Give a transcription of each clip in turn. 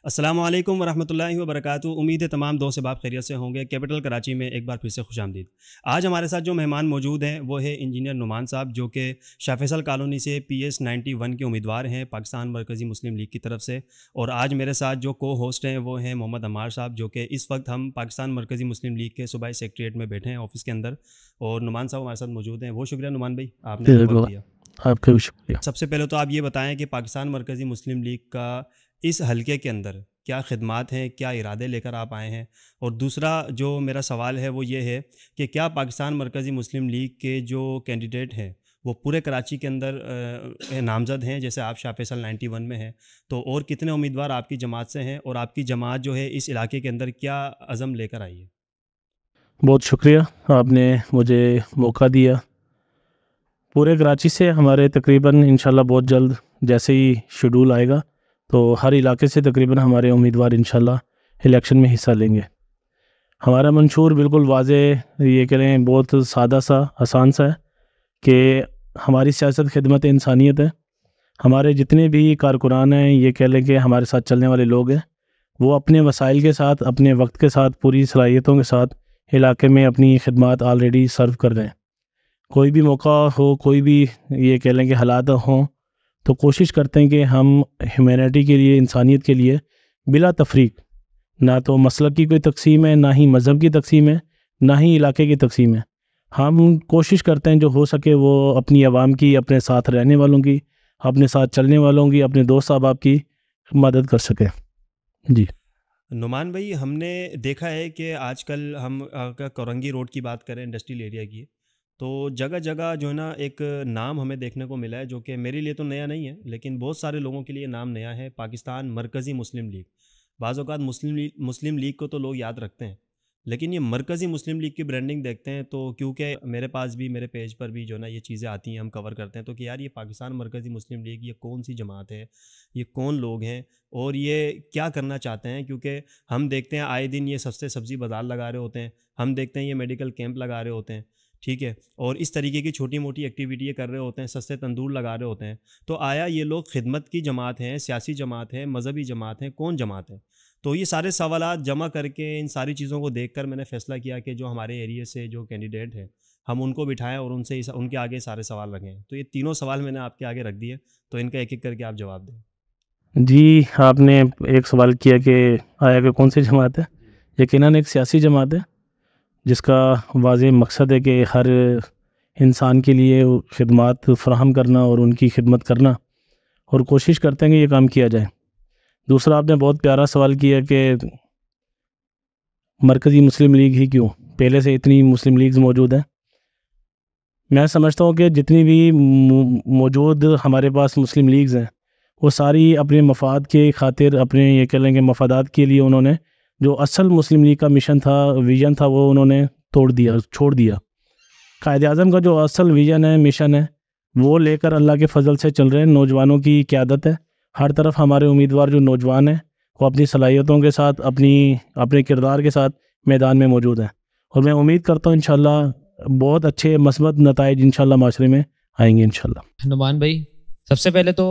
السلام علیکم ورحمۃ اللہ وبرکاتہ۔ امید ہے تمام دوست احباب خیریت سے ہوں گے۔ کیپٹل کراچی میں ایک بار پھر سے خوش آمدید۔ آج ہمارے ساتھ جو مہمان موجود ہیں وہ ہے انجینئر نعمان صاحب، جو کہ شاہ فیصل کالونی سے PS 91 کے امیدوار ہیں پاکستان مرکزی مسلم لیگ کی طرف سے۔ اور آج میرے ساتھ جو کو ہوسٹ ہیں وہ ہیں محمد عمار صاحب، جو کہ اس وقت ہم پاکستان مرکزی مسلم لیگ کے صوبائی سیکریٹریٹ میں بیٹھے ہیں آفس کے اندر، اور نعمان صاحب ہمارے ساتھ موجود ہیں۔ بہت شکریہ نعمان بھائی، آپ نے وقت دیا۔ آپ کا بھی شکریہ۔ سب سے پہلے تو آپ یہ بتائیں کہ پاکستان مرکزی مسلم لیگ کا اس حلقے کے اندر کیا خدمات ہیں، کیا ارادے لے کر آپ آئے ہیں، اور دوسرا جو میرا سوال ہے وہ یہ ہے کہ کیا پاکستان مرکزی مسلم لیگ کے جو کینڈیڈیٹ ہیں وہ پورے کراچی کے اندر نامزد ہیں، جیسے آپ شاہ فیصل 91 میں ہیں، تو اور کتنے امیدوار آپ کی جماعت سے ہیں، اور آپ کی جماعت جو ہے اس علاقے کے اندر کیا عزم لے کر آئی ہے؟ بہت شکریہ، آپ نے مجھے موقع دیا۔ پورے کراچی سے ہمارے تقریباً انشاءاللہ بہت جلد جیسے ہی شیڈول آئے گا تو ہر علاقے سے تقریباً ہمارے امیدوار انشاءاللہ الیکشن میں حصہ لیں گے۔ ہمارا منشور بالکل واضح، یہ کہیں بہت سادہ سا آسان سا ہے کہ ہماری سیاست خدمت انسانیت ہے۔ ہمارے جتنے بھی کارکنان ہیں، یہ کہہ لیں کہ ہمارے ساتھ چلنے والے لوگ ہیں، وہ اپنے وسائل کے ساتھ، اپنے وقت کے ساتھ، پوری صلاحیتوں کے ساتھ علاقے میں اپنی خدمات آلریڈی سرو کر رہے ہیں۔ کوئی بھی موقع ہو، کوئی بھی یہ کہہ لیں کہ حالات ہوں، تو کوشش کرتے ہیں کہ ہم ہیومینٹی کے لیے، انسانیت کے لیے بلا تفریق، نہ تو مسلک کی کوئی تقسیم ہے، نہ ہی مذہب کی تقسیم ہے، نہ ہی علاقے کی تقسیم ہے۔ ہم کوشش کرتے ہیں جو ہو سکے وہ اپنی عوام کی، اپنے ساتھ رہنے والوں کی، اپنے ساتھ چلنے والوں کی، اپنے دوست احباب کی مدد کر سکیں۔ جی نعمان بھائی، ہم نے دیکھا ہے کہ آج کل ہم کورنگی روڈ کی بات کریں، انڈسٹریل ایریا کی، تو جگہ جگہ جو ہے نا ایک نام ہمیں دیکھنے کو ملا ہے، جو کہ میرے لیے تو نیا نہیں ہے لیکن بہت سارے لوگوں کے لیے نام نیا ہے، پاکستان مرکزی مسلم لیگ۔ بعض اوقات مسلم لیگ کو تو لوگ یاد رکھتے ہیں، لیکن یہ مرکزی مسلم لیگ کی برانڈنگ دیکھتے ہیں تو کیونکہ میرے پاس بھی، میرے پیج پر بھی جو ہے نا یہ چیزیں آتی ہیں، ہم کور کرتے ہیں، تو کہ یار یہ پاکستان مرکزی مسلم لیگ یہ کون سی جماعت ہے، یہ کون لوگ ہیں اور یہ کیا کرنا چاہتے ہیں؟ کیونکہ ہم دیکھتے ہیں آئے دن یہ سستے سبزی بازار لگا رہے ہوتے ہیں، ہم دیکھتے ہیں یہ میڈیکل کیمپ لگا رہے ہوتے ہیں، ٹھیک ہے، اور اس طریقے کی چھوٹی موٹی ایکٹیویٹی کر رہے ہوتے ہیں، سستے تندور لگا رہے ہوتے ہیں۔ تو آیا یہ لوگ خدمت کی جماعت ہیں، سیاسی جماعت ہے، مذہبی جماعت ہیں، کون جماعت ہے؟ تو یہ سارے سوالات جمع کر کے، ان ساری چیزوں کو دیکھ کر میں نے فیصلہ کیا کہ جو ہمارے ایریے سے جو کینڈیڈیٹ ہیں ہم ان کو بٹھائیں اور ان کے آگے سارے سوال رکھیں۔ تو یہ تینوں سوال میں نے آپ کے آگے رکھ دیے، تو ان کا ایک ایک کر کے آپ جواب دیں۔ جی، آپ نے ایک سوال کیا کہ آیا کہ کون سی جماعت ہے۔ یقیناً ایک سیاسی جماعت ہے جس کا واضح مقصد ہے کہ ہر انسان کے لیے خدمات فراہم کرنا اور ان کی خدمت کرنا، اور کوشش کرتے ہیں کہ یہ کام کیا جائے۔ دوسرا، آپ نے بہت پیارا سوال کیا کہ مرکزی مسلم لیگ ہی کیوں، پہلے سے اتنی مسلم لیگز موجود ہیں۔ میں سمجھتا ہوں کہ جتنی بھی موجود ہمارے پاس مسلم لیگز ہیں وہ ساری اپنے مفاد کے خاطر، اپنے یہ کہہ لیں کہ مفادات کے لیے، انہوں نے جو اصل مسلم لیگ کا مشن تھا، ویژن تھا، وہ انہوں نے چھوڑ دیا۔ قائد اعظم کا جو اصل ویژن ہے، مشن ہے، وہ لے کر اللہ کے فضل سے چل رہے ہیں۔ نوجوانوں کی قیادت ہے، ہر طرف ہمارے امیدوار جو نوجوان ہیں وہ اپنی صلاحیتوں کے ساتھ، اپنے کردار کے ساتھ میدان میں موجود ہیں، اور میں امید کرتا ہوں انشاءاللہ بہت اچھے مثبت نتائج انشاءاللہ معاشرے میں آئیں گے انشاءاللہ۔ نعمان بھائی، سب سے پہلے تو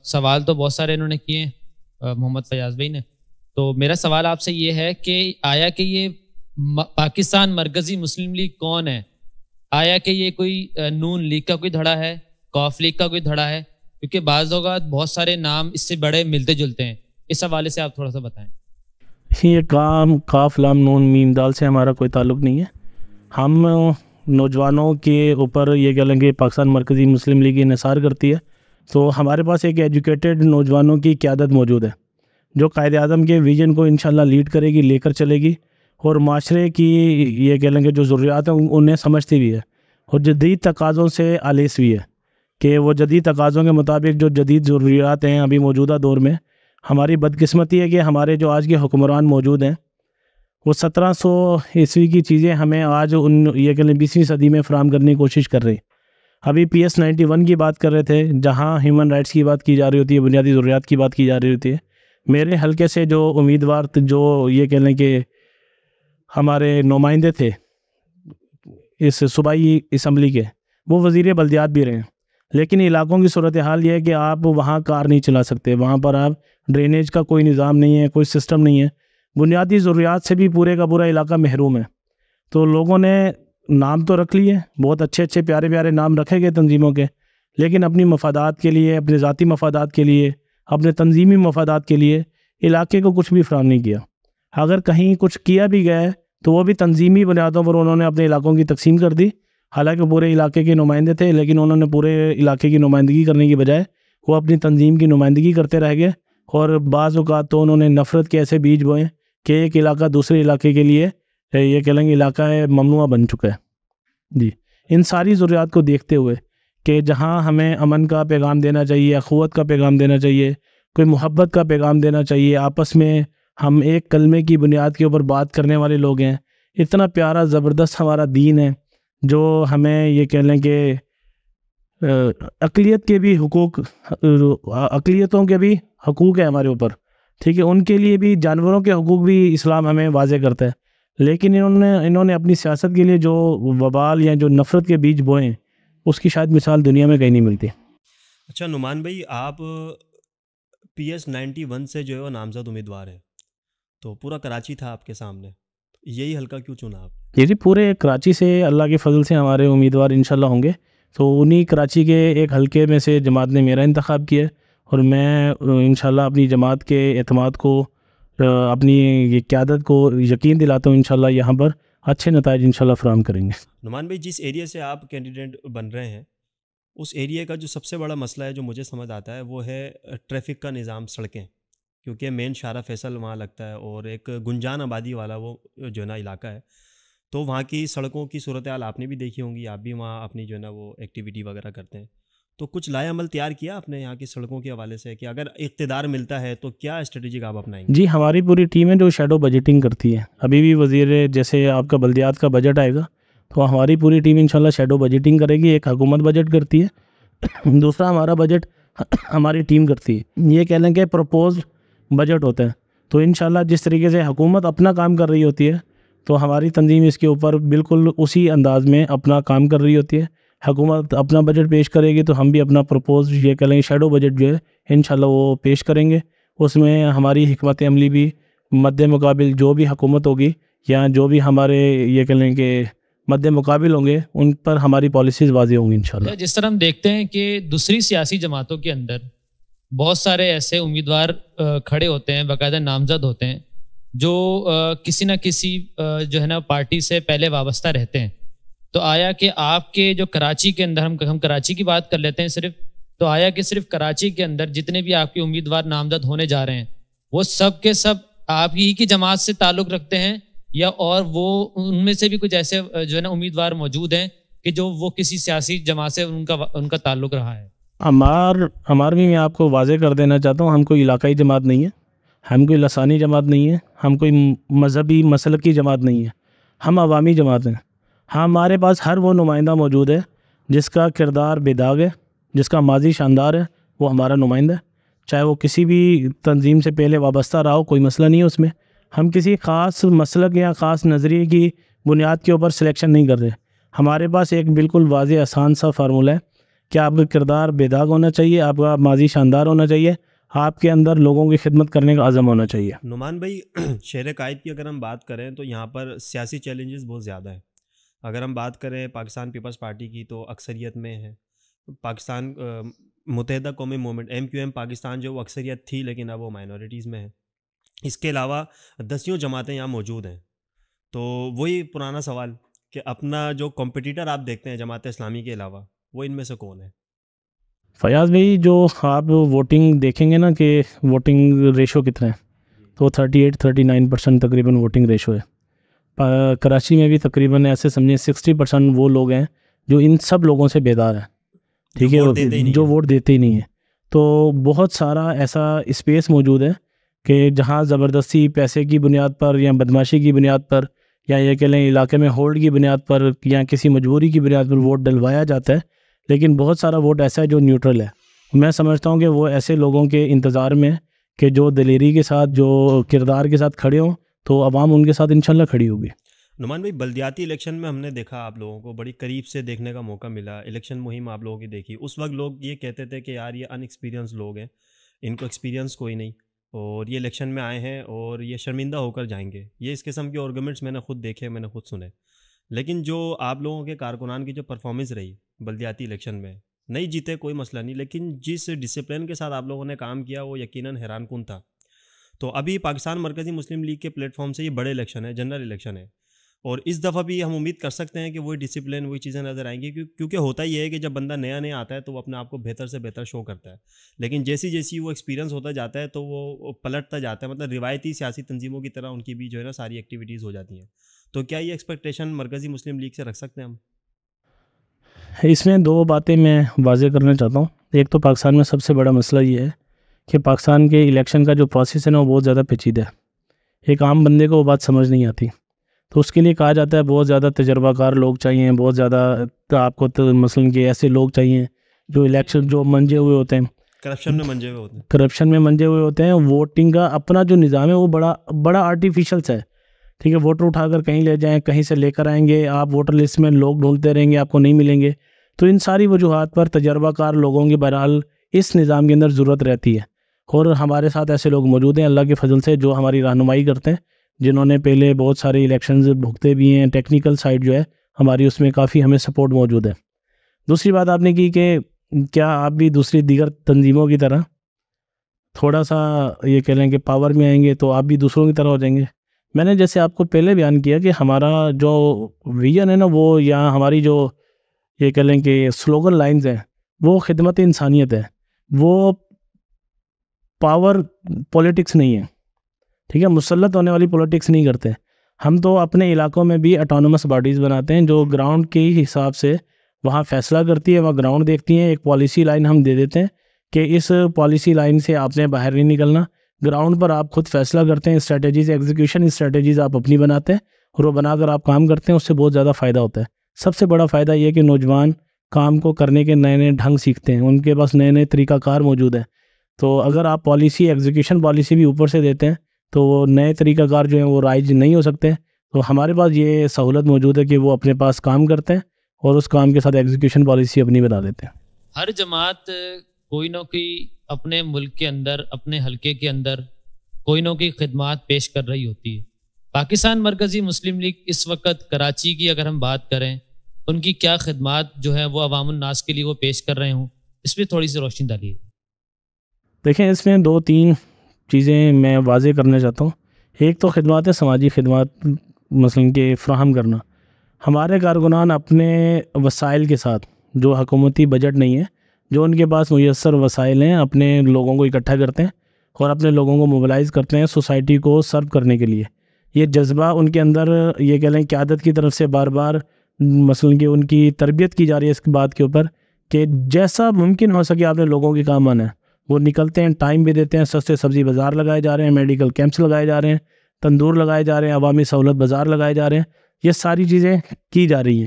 سوال تو بہت سارے انہوں نے کیے محمد فیاض بھائی نے، تو میرا سوال آپ سے یہ ہے کہ آیا کہ یہ پاکستان مرکزی مسلم لیگ کون ہے؟ آیا کہ یہ کوئی نون لیگ کا کوئی دھڑا ہے، قوف لیگ کا کوئی دھڑا ہے؟ کیونکہ بعض اوقات بہت سارے نام اس سے بڑے ملتے جلتے ہیں، اس حوالے سے آپ تھوڑا سا بتائیں۔ یہ کاف لام نون میم دال سے ہمارا کوئی تعلق نہیں ہے۔ ہم نوجوانوں کے اوپر یہ کہہ لیں کہ پاکستان مرکزی مسلم لیگ انحصار کرتی ہے، تو ہمارے پاس ایک ایجوکیٹڈ نوجوانوں کی قیادت موجود ہے جو قائد اعظم کے ویژن کو انشاءاللہ لیڈ کرے گی، لے کر چلے گی، اور معاشرے کی یہ کہہ لیں کہ جو ضروریات ہیں انہیں سمجھتی بھی ہے، اور جدید تقاضوں سے آلیس بھی ہے کہ وہ جدید تقاضوں کے مطابق جو جدید ضروریات ہیں ابھی موجودہ دور میں۔ ہماری بدقسمتی ہے کہ ہمارے جو آج کے حکمران موجود ہیں وہ 1700 عیسوی کی چیزیں ہمیں آج یہ کہہ لیں 20ویں صدی میں فراہم کرنے کی کوشش کر رہے ہیں۔ ابھی PS 91 کی بات کر رہے تھے، جہاں ہیومن رائٹس کی بات کی جا رہی ہوتی ہے، بنیادی ضروریات کی بات کی جا رہی ہوتی ہے۔ میرے حلقے سے جو امیدوار جو یہ کہہ لیں کہ ہمارے نمائندے تھے اس صوبائی اسمبلی کے، وہ وزیر بلدیات بھی رہے ہیں، لیکن علاقوں کی صورتحال یہ ہے کہ آپ وہاں کار نہیں چلا سکتے، وہاں پر آپ ڈرینیج کا کوئی نظام نہیں ہے، کوئی سسٹم نہیں ہے، بنیادی ضروریات سے بھی پورے کا پورا علاقہ محروم ہے۔ تو لوگوں نے نام تو رکھ لیے، بہت اچھے اچھے پیارے پیارے نام رکھے گئے تنظیموں کے، لیکن اپنی مفادات کے لیے، اپنے ذاتی مفادات کے لیے، اپنے تنظیمی مفادات کے لیے علاقے کو کچھ بھی فراہم نہیں کیا۔ اگر کہیں کچھ کیا بھی گیا ہے تو وہ بھی تنظیمی بنیادوں پر انہوں نے اپنے علاقوں کی تقسیم کر دی، حالانکہ پورے علاقے کے نمائندے تھے، لیکن انہوں نے پورے علاقے کی نمائندگی کرنے کی بجائے وہ اپنی تنظیم کی نمائندگی کرتے رہ گئے، اور بعض اوقات تو انہوں نے نفرت کے ایسے بیج بوئے کہ ایک علاقہ دوسرے علاقے کے لیے یہ کہہ لیں گے علاقہ ممنوعہ بن چکا ہے۔ جی، ان ساری ضروریات کو دیکھتے ہوئے کہ جہاں ہمیں امن کا پیغام دینا چاہیے، اخوت کا پیغام دینا چاہیے، کوئی محبت کا پیغام دینا چاہیے، آپس میں ہم ایک کلمے کی بنیاد کے اوپر بات کرنے والے لوگ ہیں، اتنا پیارا زبردست ہمارا دین ہے جو ہمیں یہ کہہ لیں کہ اقلیت کے بھی حقوق، اقلیتوں کے بھی حقوق ہیں ہمارے اوپر، ٹھیک ہے، ان کے لیے بھی، جانوروں کے حقوق بھی اسلام ہمیں واضح کرتا ہے، لیکن انہوں نے اپنی سیاست کے لیے جو وبال یا جو نفرت کے بیج بوئے ہیں اس کی شاید مثال دنیا میں کہیں نہیں ملتی۔ اچھا نعمان بھائی، آپ PS91 سے جو ہے وہ نامزد امیدوار ہیں، تو پورا کراچی تھا آپ کے سامنے، یہی حلقہ کیوں چنا آپ؟ جی پورے کراچی سے اللہ کے فضل سے ہمارے امیدوار انشاءاللہ ہوں گے، تو انہی کراچی کے ایک حلقے میں سے جماعت نے میرا انتخاب کیا ہے، اور میں انشاءاللہ اپنی جماعت کے اعتماد کو، اپنی قیادت کو یقین دلاتا ہوں انشاءاللہ یہاں پر اچھے نتائج انشاءاللہ فراہم کریں گے۔ نعمان بھائی، جس ایریا سے آپ کینڈیڈیٹ بن رہے ہیں، اس ایریا کا جو سب سے بڑا مسئلہ ہے جو مجھے سمجھ آتا ہے وہ ہے ٹریفک کا نظام، سڑکیں، کیونکہ مین شارع فیصل وہاں لگتا ہے اور ایک گنجان آبادی والا وہ جو ہے نا علاقہ ہے، تو وہاں کی سڑکوں کی صورتحال آپ نے بھی دیکھی ہوں گی، آپ بھی وہاں اپنی جو ہے نا وہ ایکٹیویٹی وغیرہ کرتے ہیں، تو کچھ لائے عمل تیار کیا آپ نے یہاں کی سڑکوں کے حوالے سے کہ اگر اقتدار ملتا ہے تو کیا اسٹریٹجک آپ اپنائیں گے؟ جی ہماری پوری ٹیم ہے جو شیڈو بجٹنگ کرتی ہے، ابھی بھی وزیر جیسے آپ کا بلدیات کا بجٹ آئے گا تو ہماری پوری ٹیم انشاءاللہ شیڈو بجٹنگ کرے گی، ایک حکومت بجٹ کرتی ہے، دوسرا ہمارا بجٹ ہماری ٹیم کرتی ہے، یہ کہہ لیں کہ پروپوزڈ بجٹ ہوتا ہے، تو انشاءاللہ جس طریقے سے حکومت اپنا کام کر رہی ہوتی ہے تو ہماری تنظیم اس کے اوپر بالکل اسی انداز میں اپنا کام کر رہی ہوتی ہے، حکومت اپنا بجٹ پیش کرے گی تو ہم بھی اپنا پروپوز یہ کہہ لیں شیڈو بجٹ جو ہے انشاءاللہ وہ پیش کریں گے، اس میں ہماری حکمت عملی بھی مد مقابل جو بھی حکومت ہوگی یا جو بھی ہمارے یہ کہہ لیں کہ مد مقابل ہوں گے ان پر ہماری پالیسیز واضح ہوں گی انشاءاللہ۔ جس طرح ہم دیکھتے ہیں کہ دوسری سیاسی جماعتوں کے اندر بہت سارے ایسے امیدوار کھڑے ہوتے ہیں، باقاعدہ نامزد ہوتے ہیں، جو کسی نہ کسی جو ہے نا پارٹی سے پہلے وابستہ رہتے ہیں، تو آیا کہ آپ کے جو کراچی کے اندر، ہم کراچی کی بات کر لیتے ہیں صرف، تو آیا کہ صرف کراچی کے اندر جتنے بھی آپ کے امیدوار نامزد ہونے جا رہے ہیں وہ سب کے سب آپ ہی کی جماعت سے تعلق رکھتے ہیں، یا اور وہ ان میں سے بھی کچھ ایسے جو ہے نا امیدوار موجود ہیں کہ جو وہ کسی سیاسی جماعت سے ان کا تعلق رہا ہے؟ ہمار بھی میں آپ کو واضح کر دینا چاہتا ہوں، ہم کوئی علاقائی جماعت نہیں ہے، ہم کوئی لسانی جماعت نہیں ہے، ہم کوئی مذہبی مسلکی جماعت نہیں ہے، ہم عوامی جماعت ہیں۔ ہمارے پاس ہر وہ نمائندہ موجود ہے جس کا کردار بے داغ ہے، جس کا ماضی شاندار ہے، وہ ہمارا نمائندہ ہے، چاہے وہ کسی بھی تنظیم سے پہلے وابستہ رہا ہو، کوئی مسئلہ نہیں ہے اس میں، ہم کسی خاص مسلک یا خاص نظریے کی بنیاد کے اوپر سلیکشن نہیں کر رہے، ہمارے پاس ایک بالکل واضح آسان سا فارمولہ ہے کہ آپ کا کردار بے داغ ہونا چاہیے، آپ کا ماضی شاندار ہونا چاہیے، آپ کے اندر لوگوں کی خدمت کرنے کا عزم ہونا چاہیے۔ نعمان بھائی، شہر قائد کی اگر ہم بات کریں تو یہاں پر سیاسی چیلنجز بہت زیادہ ہیں، اگر ہم بات کریں پاکستان پیپلز پارٹی کی تو اکثریت میں ہے، پاکستان متحدہ قومی موومنٹ MQM پاکستان جو وہ اکثریت تھی لیکن اب وہ مائنورٹیز میں ہے، اس کے علاوہ 10 جماعتیں یہاں موجود ہیں، تو وہی پرانا سوال کہ اپنا جو کمپٹیٹر آپ دیکھتے ہیں جماعت اسلامی کے علاوہ وہ ان میں سے کون ہے؟ فیاض بھائی، جو آپ ووٹنگ دیکھیں گے نا کہ ووٹنگ ریشو کتنا ہے، تو 38-39% تقریباً ووٹنگ ریشو ہے۔ کراچی میں بھی تقریباً ایسے سمجھیں 60% وہ لوگ ہیں جو ان سب لوگوں سے بیدار ہیں، ٹھیک ہے، جو ووٹ دیتے ہی نہیں ہیں، تو بہت سارا ایسا اسپیس موجود ہے کہ جہاں زبردستی پیسے کی بنیاد پر یا بدماشی کی بنیاد پر یا یہ کہہ لیں علاقے میں ہولڈ کی بنیاد پر یا کسی مجبوری کی بنیاد پر ووٹ ڈلوایا جاتا ہے، لیکن بہت سارا ووٹ ایسا ہے جو نیوٹرل ہے۔ میں سمجھتا ہوں کہ وہ ایسے لوگوں کے انتظار میں کہ جو دلیری کے ساتھ، جو کردار کے ساتھ کھڑے ہوں، تو عوام ان کے ساتھ انشاءاللہ کھڑی ہوگی۔ نعمان بھائی، بلدیاتی الیکشن میں ہم نے دیکھا آپ لوگوں کو بڑی قریب سے دیکھنے کا موقع ملا، الیکشن مہم آپ لوگوں کی دیکھی، اس وقت لوگ یہ کہتے تھے کہ یار یہ ان ایکسپیرینس لوگ ہیں، ان کو ایکسپیرینس کوئی نہیں، اور یہ الیکشن میں آئے ہیں اور یہ شرمندہ ہو کر جائیں گے، یہ اس قسم کے آرگومنٹس میں نے خود دیکھے، میں نے خود سنے. لیکن جو آپ لوگوں کے کارکنان کی جو پرفارمنس رہی بلدیاتی الیکشن میں، نہیں جیتے کوئی مسئلہ نہیں، لیکن جس ڈسپلن کے ساتھ آپ لوگوں نے کام کیا وہ یقیناً حیران کن تھا. تو ابھی پاکستان مرکزی مسلم لیگ کے پلیٹ فارم سے یہ بڑے الیکشن ہے، جنرل الیکشن ہے، اور اس دفعہ بھی ہم امید کر سکتے ہیں کہ وہی ڈسپلن، وہی چیزیں نظر آئیں گی، کیونکہ ہوتا یہ ہے کہ جب بندہ نیا نیا آتا ہے تو وہ اپنے آپ کو بہتر سے بہتر شو کرتا ہے، لیکن جیسی جیسی وہ ایکسپیرینس ہوتا جاتا ہے تو وہ پلٹتا جاتا ہے، مطلب روایتی سیاسی تنظیموں کی طرح ان کی بھی جو ہے نا ساری ایکٹیویٹیز ہو جاتی ہیں. تو کیا یہ ایکسپیکٹیشن مرکزی مسلم لیگ سے رکھ سکتے ہیں ہم؟ اس میں دو باتیں میں واضح کرنا چاہتا ہوں. ایک تو پاکستان میں سب سے بڑا مسئلہ یہ ہے کہ پاکستان کے الیکشن کا جو پروسیس ہے نا وہ بہت زیادہ پیچیدہ ہے. ایک عام بندے کو وہ بات سمجھ نہیں آتی، تو اس کے لیے کہا جاتا ہے بہت زیادہ تجربہ کار لوگ چاہیے، بہت زیادہ آپ کو مثلاً کہ ایسے لوگ چاہیے جو الیکشن جو منجے ہوئے ہوتے ہیں، کرپشن میں منجے ہوئے ہوتے ہیں. کرپشن میں منجے ہوئے ہوتے ہیں. ووٹنگ کا اپنا جو نظام ہے وہ بڑا آرٹیفیشل سا ہے. ٹھیک ہے، ووٹر اٹھا کر کہیں لے جائیں، کہیں سے لے کر آئیں گے، آپ ووٹر لسٹ میں لوگ ڈھونڈتے رہیں گے، آپ کو نہیں ملیں گے. تو ان ساری وجوہات پر تجربہ کار لوگوں کی بہرحال اس نظام کے اندر ضرورت رہتی ہے، اور ہمارے ساتھ ایسے لوگ موجود ہیں اللہ کے فضل سے جو ہماری رہنمائی کرتے ہیں، جنہوں نے پہلے بہت سارے الیکشنز بھگتے بھی ہیں. ٹیکنیکل سائڈ جو ہے ہماری اس میں کافی ہمیں سپورٹ موجود ہے. دوسری بات آپ نے کی کہ کیا آپ بھی دوسری دیگر تنظیموں کی طرح تھوڑا سا یہ کہہ لیں کہ پاور میں آئیں گے تو آپ بھی دوسروں کی طرح ہو جائیں گے. میں نے جیسے آپ کو پہلے بیان کیا کہ ہمارا جو ویژن ہے نا وہ، یا ہماری جو یہ کہہ لیں کہ سلوگن لائنز ہیں، وہ خدمت انسانیت ہے، وہ پاور پولیٹکس نہیں ہے. ٹھیک ہے، مسلط ہونے والی پولیٹکس نہیں کرتے. ہم تو اپنے علاقوں میں بھی اٹانومس باڈیز بناتے ہیں جو گراؤنڈ کے حساب سے وہاں فیصلہ کرتی ہے، وہاں گراؤنڈ دیکھتی ہیں. ایک پالیسی لائن ہم دے دیتے ہیں کہ اس پالیسی لائن سے آپ نے باہر نہیں نکلنا، گراؤنڈ پر آپ خود فیصلہ کرتے ہیں. اسٹریٹجیز ایگزیکیوشن اسٹریٹجیز آپ اپنی بناتے ہیں اور وہ بنا کر آپ کام کرتے ہیں. اس سے بہت زیادہ فائدہ ہوتا ہے. سب سے بڑا فائدہ یہ کہ نوجوان کام کو کرنے کے نئے نئے ڈھنگ سیکھتے ہیں، ان کے پاس نئے نئے طریقہ کار موجود ہیں. تو اگر آپ پالیسی ایگزیکیوشن پالیسی بھی اوپر سے دیتے ہیں تو وہ نئے طریقہ کار جو ہیں وہ رائج نہیں ہو سکتے. تو ہمارے پاس یہ سہولت موجود ہے کہ وہ اپنے پاس کام کرتے ہیں اور اس کام کے ساتھ ایگزیکیوشن پالیسی اپنی بنا دیتے ہیں. ہر جماعت کوئی نہ کوئی اپنے ملک کے اندر، اپنے حلقے کے اندر کوئی نہ کوئی خدمات پیش کر رہی ہوتی ہے. پاکستان مرکزی مسلم لیگ اس وقت کراچی کی اگر ہم بات کریں، ان کی کیا خدمات جو ہیں وہ عوام الناس کے لیے وہ پیش کر رہے ہوں، اس پہ تھوڑی سی روشنی ڈالیے. دیکھیں، اس میں دو تین چیزیں میں واضح کرنا چاہتا ہوں. ایک تو خدمات ہے، سماجی خدمات مثلاً کہ فراہم کرنا. ہمارے کارکنان اپنے وسائل کے ساتھ، جو حکومتی بجٹ نہیں ہے، جو ان کے پاس میسر وسائل ہیں، اپنے لوگوں کو اکٹھا کرتے ہیں اور اپنے لوگوں کو موبلائز کرتے ہیں سوسائٹی کو سرو کرنے کے لیے. یہ جذبہ ان کے اندر، یہ کہہ لیں قیادت کی طرف سے بار بار مثلاً کہ ان کی تربیت کی جا رہی ہے اس بات کے اوپر کہ جیسا ممکن ہو سکے آپ نے لوگوں کے کام آنا ہے. وہ نکلتے ہیں، ٹائم بھی دیتے ہیں، سستے سبزی بازار لگائے جا رہے ہیں، میڈیکل کیمپس لگائے جا رہے ہیں، تندور لگائے جا رہے ہیں، عوامی سہولت بازار لگائے جا رہے ہیں. یہ ساری چیزیں کی جا رہی ہیں.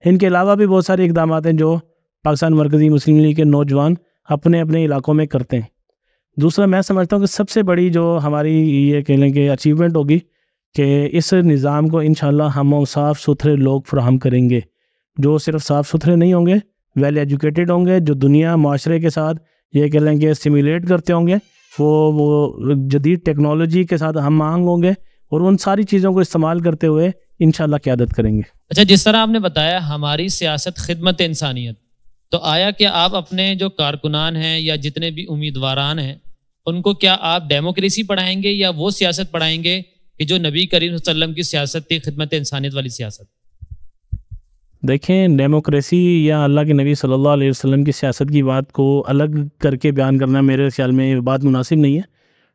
ان کے علاوہ بھی بہت سارے اقدامات ہیں جو پاکستان مرکزی مسلم لیگ کے نوجوان اپنے اپنے علاقوں میں کرتے ہیں. دوسرا، میں سمجھتا ہوں کہ سب سے بڑی جو ہماری یہ کہہ لیں کہ اچیومنٹ ہوگی کہ اس نظام کو انشاءاللہ ہم صاف ستھرے لوگ فراہم کریں گے، جو صرف صاف ستھرے نہیں ہوں گے، ویل ایجوکیٹڈ ہوں گے، جو دنیا معاشرے کے ساتھ یہ کہہ لیں کہ سیمولیٹ کرتے ہوں گے، وہ جدید ٹیکنالوجی کے ساتھ ہم آہنگ ہوں گے اور ان ساری چیزوں کو استعمال کرتے ہوئے انشاءاللہ قیادت کریں گے. اچھا، جس طرح آپ نے بتایا ہماری سیاست خدمت انسانیت، تو آیا کہ آپ اپنے جو کارکنان ہیں یا جتنے بھی امیدواران ہیں ان کو کیا آپ ڈیموکریسی پڑھائیں گے یا وہ سیاست پڑھائیں گے کہ جو نبی کریم صلی اللہ علیہ وسلم کی سیاست تھی، خدمت انسانیت والی سیاست؟ دیکھیں، ڈیموکریسی یا اللہ کے نبی صلی اللہ علیہ وسلم کی سیاست کی بات کو الگ کر کے بیان کرنا میرے خیال میں یہ بات مناسب نہیں ہے.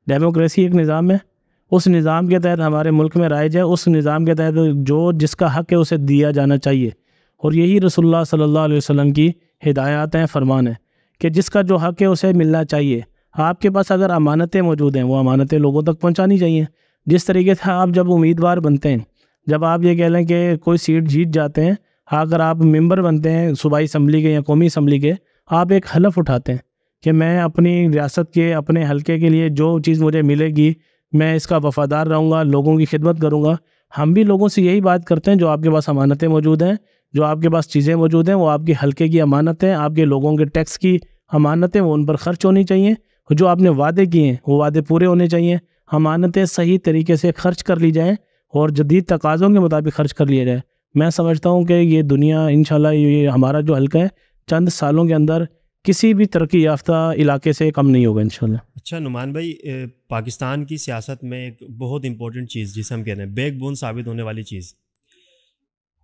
ڈیموکریسی ایک نظام ہے، اس نظام کے تحت ہمارے ملک میں رائج ہے، اس نظام کے تحت جو جس کا حق ہے اسے دیا جانا چاہیے، اور یہی رسول اللہ صلی اللہ علیہ وسلم کی ہدایات ہیں، فرمان ہے کہ جس کا جو حق ہے اسے ملنا چاہیے. آپ کے پاس اگر امانتیں موجود ہیں، وہ امانتیں لوگوں تک پہنچانی چاہیے. جس طریقے سے آپ جب امیدوار بنتے ہیں، جب آپ یہ کہہ لیں کہ کوئی سیٹ جیت جاتے ہیں، اگر آپ ممبر بنتے ہیں صوبائی اسمبلی کے یا قومی اسمبلی کے، آپ ایک حلف اٹھاتے ہیں کہ میں اپنی ریاست کے، اپنے حلقے کے لیے جو چیز مجھے ملے گی میں اس کا وفادار رہوں گا، لوگوں کی خدمت کروں گا. ہم بھی لوگوں سے یہی بات کرتے ہیں، جو آپ کے پاس امانتیں موجود ہیں، جو آپ کے پاس چیزیں موجود ہیں، وہ آپ کے حلقے کی امانت ہیں، آپ کے لوگوں کے ٹیکس کی امانتیں، وہ ان پر خرچ ہونی چاہیے، اور جو آپ نے وعدے کیے ہیں وہ وعدے پورے ہونے چاہیے، امانتیں صحیح طریقے سے خرچ کر لی جائیں اور جدید تقاضوں کے مطابق خرچ کر لیا جائے۔ میں سمجھتا ہوں کہ یہ دنیا انشاءاللہ، یہ ہمارا جو حلقہ ہے چند سالوں کے اندر کسی بھی ترقی یافتہ علاقے سے کم نہیں ہوگا انشاءاللہ۔ اچھا نعمان بھائی، پاکستان کی سیاست میں ایک بہت امپورٹنٹ چیز جسے ہم کہہ رہے ہیں بیک بون ثابت ہونے والی چیز،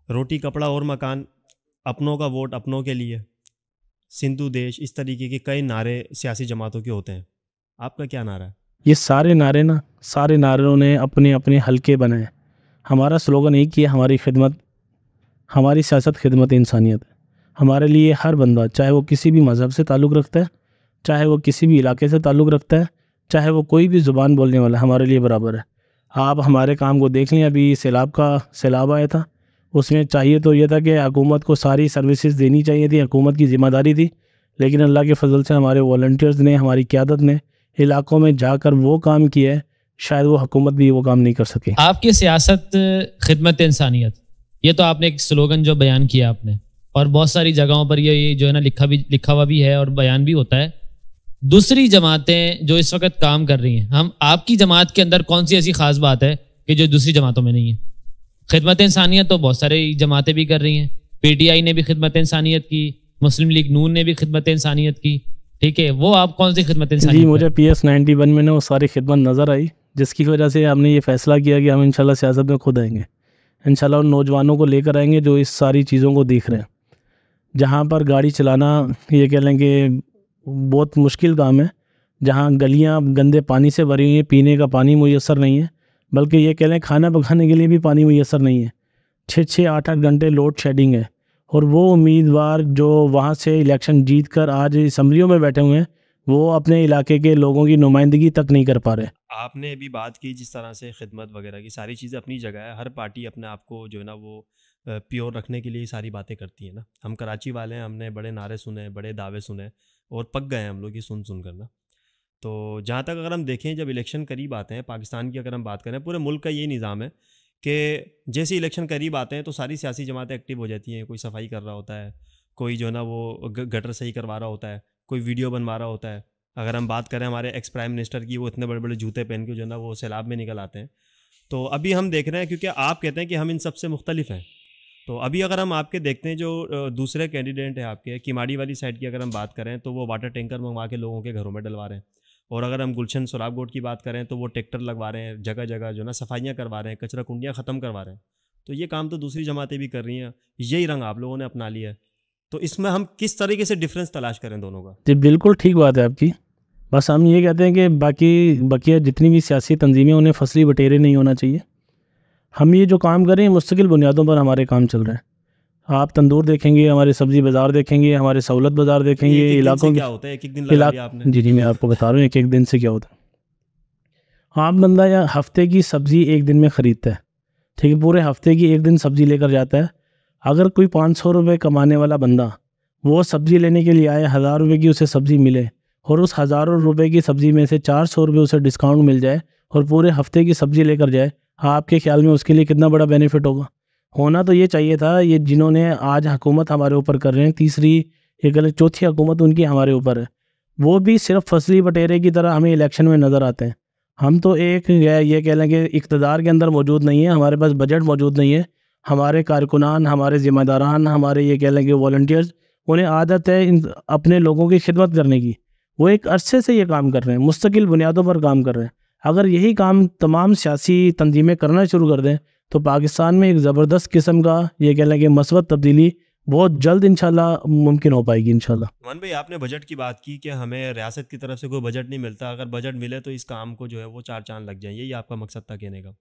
روٹی کپڑا اور مکان، اپنوں کا ووٹ اپنوں کے لیے، سندھو دیش، اس طریقے کے کئی نعرے سیاسی جماعتوں کے ہوتے ہیں، آپ کا کیا نعرہ ہے؟ یہ سارے نعروں نے اپنے اپنے حلقے بنائے۔ ہمارا سلوگن ایک ہی ہے، ہماری خدمت، ہماری سیاست خدمت انسانیت ہے۔ ہمارے لیے ہر بندہ، چاہے وہ کسی بھی مذہب سے تعلق رکھتا ہے، چاہے وہ کسی بھی علاقے سے تعلق رکھتا ہے، چاہے وہ کوئی بھی زبان بولنے والا ہے، ہمارے لیے برابر ہے۔ آپ ہمارے کام کو دیکھ لیں، ابھی سیلاب آیا تھا، اس میں چاہیے تو یہ تھا کہ حکومت کو ساری سروسز دینی چاہیے تھی، حکومت کی ذمہ داری تھی، لیکن اللہ کے فضل سے ہمارے والنٹیئرز نے، ہماری قیادت نے علاقوں میں جا کر وہ کام کیا ہے، شاید وہ حکومت بھی وہ کام نہیں کر سکی۔ آپ کی سیاست خدمت انسانیت، یہ تو آپ نے ایک سلوگن جو بیان کیا آپ نے، اور بہت ساری جگہوں پر یہ جو ہے نا لکھا ہوا بھی ہے اور بیان بھی ہوتا ہے۔ دوسری جماعتیں جو اس وقت کام کر رہی ہیں، آپ کی جماعت کے اندر کون سی ایسی خاص بات ہے کہ جو دوسری جماعتوں میں نہیں ہے؟ خدمت انسانیت تو بہت ساری جماعتیں بھی کر رہی ہیں، پی ٹی آئی نے بھی خدمت انسانیت کی، مسلم لیگ نون نے بھی خدمت انسانیت کی، ٹھیک ہے، وہ آپ کون سی خدمت انسانیت؟ جی، مجھے PS 91 میں نے وہ ساری خدمت نظر آئی، جس کی وجہ سے ہم نے یہ فیصلہ کیا کہ ہم انشاءاللہ سیاست میں خود آئیں گے، انشاءاللہ ان نوجوانوں کو لے کر آئیں گے جو اس ساری چیزوں کو دیکھ رہے ہیں۔ جہاں پر گاڑی چلانا، یہ کہہ لیں کہ بہت مشکل کام ہے، جہاں گلیاں گندے پانی سے بھری ہوئی ہیں، پینے کا پانی میسر نہیں ہے، بلکہ یہ کہہ لیں کھانا پکانے کے لیے بھی پانی میسر نہیں ہے، 6-8 گھنٹے لوڈ شیڈنگ ہے، اور وہ امیدوار جو وہاں سے الیکشن جیت کر آج اسمبلیوں میں بیٹھے ہوئے ہیں، وہ اپنے علاقے کے لوگوں کی نمائندگی تک نہیں کر پا رہے۔ آپ نے ابھی بات کی جس طرح سے خدمت وغیرہ کی، ساری چیزیں اپنی جگہ ہے، ہر پارٹی اپنے آپ کو جو ہے نا وہ پیور رکھنے کے لیے ساری باتیں کرتی ہیں نا۔ ہم کراچی والے ہیں، ہم نے بڑے نعرے سنے، بڑے دعوے سنے، اور پک گئے ہیں ہم لوگ یہ سن کر نا۔ تو جہاں تک اگر ہم دیکھیں، جب الیکشن قریب آتے ہیں، پاکستان کی اگر ہم بات کریں، پورے ملک کا یہی نظام ہے کہ جیسے الیکشن قریب آتے ہیں تو ساری سیاسی جماعتیں ایکٹیو ہو جاتی ہیں، کوئی صفائی کر رہا ہوتا ہے، کوئی جو ہے نا وہ گٹر صحیح کروا رہا ہوتا ہے، کوئی ویڈیو بنوا رہا ہوتا ہے۔ اگر ہم بات کریں ہمارے ایکس پرائم منسٹر کی، وہ اتنے بڑے بڑے جوتے پہن کے جو ہے نا وہ سیلاب میں نکل آتے ہیں۔ تو ابھی ہم دیکھ رہے ہیں، کیونکہ آپ کہتے ہیں کہ ہم ان سب سے مختلف ہیں، تو ابھی اگر ہم آپ کے دیکھتے ہیں جو دوسرے کینڈیڈیٹ ہیں آپ کے، کیماڑی والی سائڈ کی اگر ہم بات کریں تو وہ واٹر ٹینکر منگوا کے لوگوں کے گھروں میں ڈلوا رہے ہیں، اور اگر ہم گلشن سراب گوٹ کی بات کریں تو وہ ٹریکٹر لگوا رہے ہیں، جگہ جگہ جو ہے نا صفائیاں کروا رہے ہیں، کچرا کنڈیاں ختم کروا رہے ہیں۔ تو یہ کام تو دوسری جماعتیں بھی کر رہی ہیں، یہی رنگ آپ لوگوں نے اپنا لیا ہے، تو اس میں ہم کس طریقے سے ڈفرینس تلاش کریں دونوں کا؟ جی بالکل ٹھیک بات ہے آپ کی، بس ہم یہ کہتے ہیں کہ بقیہ جتنی بھی سیاسی تنظیمیں، انہیں فصلی بٹیرے نہیں ہونا چاہیے۔ ہم یہ جو کام کر رہے ہیں مستقل بنیادوں پر ہمارے کام چل رہے ہیں۔ آپ تندور دیکھیں گے، ہمارے سبزی بازار دیکھیں گے، ہمارے سہولت بازار دیکھیں گے، علاقوں کیا ہوتا ہے ایک دن لگا لیا آپ نے؟ جی میں آپ کو بتا رہا ہوں ایک دن سے کیا ہوتا ہے۔ عام بندہ یا ہفتے کی سبزی ایک دن میں خریدتا ہے، ٹھیک ہے، پورے ہفتے کی ایک دن سبزی لے کر جاتا ہے۔ اگر کوئی 500 روپے کمانے والا بندہ وہ سبزی لینے کے لیے آئے، 1000 روپے کی اسے سبزی ملے، اور اس 1000 روپے کی سبزی میں سے 400 روپے اسے ڈسکاؤنٹ مل جائے، اور پورے ہفتے کی سبزی لے کر جائے، آپ کے خیال میں اس کے لیے کتنا بڑا بینیفٹ ہوگا؟ ہونا تو یہ چاہیے تھا، یہ جنہوں نے آج حکومت ہمارے اوپر کر رہے ہیں، چوتھی حکومت ان کی ہمارے اوپر ہے، وہ بھی صرف فصلی بٹیرے کی طرح ہمیں الیکشن میں نظر آتے ہیں۔ ہم تو ایک یہ کہہ لیں کہ اقتدار کے اندر موجود نہیں ہے، ہمارے پاس بجٹ موجود نہیں ہے، ہمارے کارکنان، ہمارے ذمہ داران، ہمارے یہ کہہ لیں کہ والنٹیئرز، انہیں عادت ہے اپنے لوگوں کی خدمت کرنے کی، وہ ایک عرصے سے یہ کام کر رہے ہیں، مستقل بنیادوں پر کام کر رہے ہیں۔ اگر یہی کام تمام سیاسی تنظیمیں کرنا شروع کر دیں تو پاکستان میں ایک زبردست قسم کا یہ کہہ لیں کہ مثبت تبدیلی بہت جلد انشاءاللہ ممکن ہو پائے گی انشاءاللہ۔ من بھائی، آپ نے بجٹ کی بات کی کہ ہمیں ریاست کی طرف سے کوئی بجٹ نہیں ملتا، اگر بجٹ ملے تو اس کام کو جو ہے وہ 4 چاند لگ جائیں، یہی آپ کا مقصد تھا کہنے کا۔